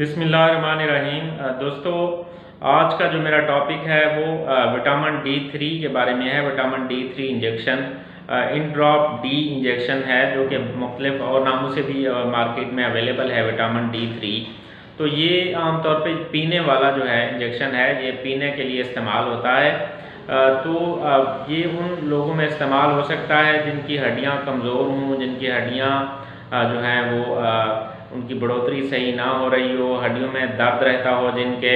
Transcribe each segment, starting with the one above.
बिस्मिल्लाहिर्रहमानिर्रहीम। दोस्तों, आज का जो मेरा टॉपिक है वो विटामिन D3 के बारे में है। विटामिन D3 इंजेक्शन, इन ड्रॉप डी इंजेक्शन है, जो कि मुख्तलिफ और नामों से भी मार्केट में अवेलेबल है। विटामिन D3 तो ये आमतौर पे पीने वाला जो है इंजेक्शन है, ये पीने के लिए इस्तेमाल होता है। ये उन लोगों में इस्तेमाल हो सकता है जिनकी हड्डियाँ कमज़ोर हों, जिनकी हड्डियाँ जो हैं वो उनकी बढ़ोतरी सही ना हो रही हो, हड्डियों में दर्द रहता हो जिनके,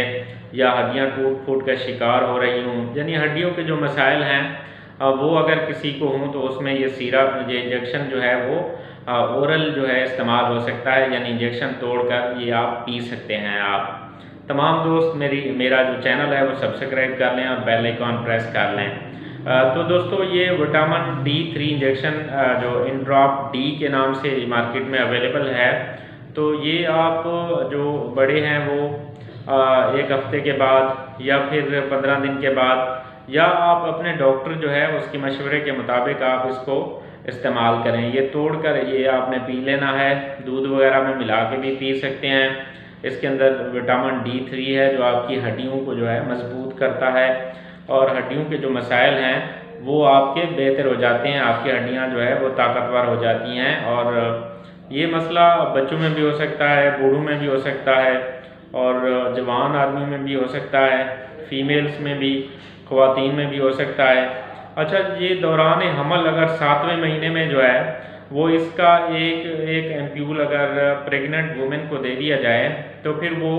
या हड्डियां टूट फूट का शिकार हो रही हों, यानी हड्डियों के जो मसाइल हैं वो अगर किसी को हों तो उसमें ये सिरप, ये इंजेक्शन जो है वो ओरल जो है इस्तेमाल हो सकता है, यानी इंजेक्शन तोड़कर ये आप पी सकते हैं। आप तमाम दोस्त मेरा जो चैनल है वो सब्सक्राइब कर लें और बेल आइकॉन प्रेस कर लें। तो दोस्तों, ये विटामिन D3 इंजेक्शन जो इन ड्रॉप डी के नाम से मार्केट में अवेलेबल है, तो ये आप जो बड़े हैं वो एक हफ्ते के बाद या फिर 15 दिन के बाद, या आप अपने डॉक्टर जो है उसके मशवरे के मुताबिक आप इसको इस्तेमाल करें। ये तोड़कर ये आपने पी लेना है, दूध वगैरह में मिला के भी पी सकते हैं। इसके अंदर विटामिन D3 है जो आपकी हड्डियों को जो है मजबूत करता है, और हड्डियों के जो मसाइल हैं वो आपके बेहतर हो जाते हैं, आपकी हड्डियाँ जो है वो ताकतवर हो जाती हैं। और ये मसला बच्चों में भी हो सकता है, बूढ़ों में भी हो सकता है, और जवान आदमी में भी हो सकता है, फीमेल्स में भी, ख़वातीन में भी हो सकता है। अच्छा, ये दौरान हमल अगर 7वें महीने में जो है वो इसका एक एम्प्यूल अगर प्रेग्नेंट वुमेन को दे दिया जाए, तो फिर वो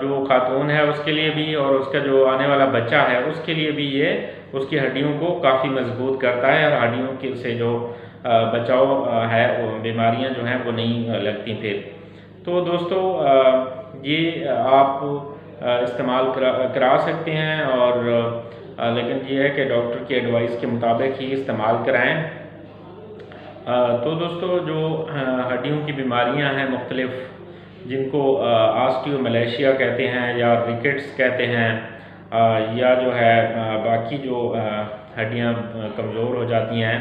जो खातून है उसके लिए भी, और उसका जो आने वाला बच्चा है उसके लिए भी ये उसकी हड्डियों को काफ़ी मजबूत करता है, और हड्डियों के से जो बचाव है, वो बीमारियां जो हैं वो नहीं लगती फिर। तो दोस्तों, ये आप इस्तेमाल करा सकते हैं, और लेकिन ये है कि डॉक्टर की एडवाइस के मुताबिक ही इस्तेमाल कराएं। तो दोस्तों, जो हड्डियों की बीमारियां हैं मुख्तलिफ, जिनको ऑस्टियोमैलेशिया कहते हैं या रिकेट्स कहते हैं, या जो है बाकी जो हड्डियां कमज़ोर हो जाती हैं,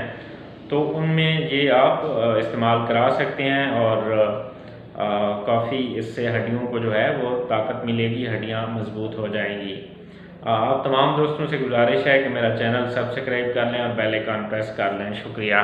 तो उनमें ये आप इस्तेमाल करा सकते हैं, और काफ़ी इससे हड्डियों को जो है वो ताकत मिलेगी, हड्डियां मजबूत हो जाएंगी। आप तमाम दोस्तों से गुजारिश है कि मेरा चैनल सब्सक्राइब कर लें और बेल आइकन प्रेस कर लें। शुक्रिया।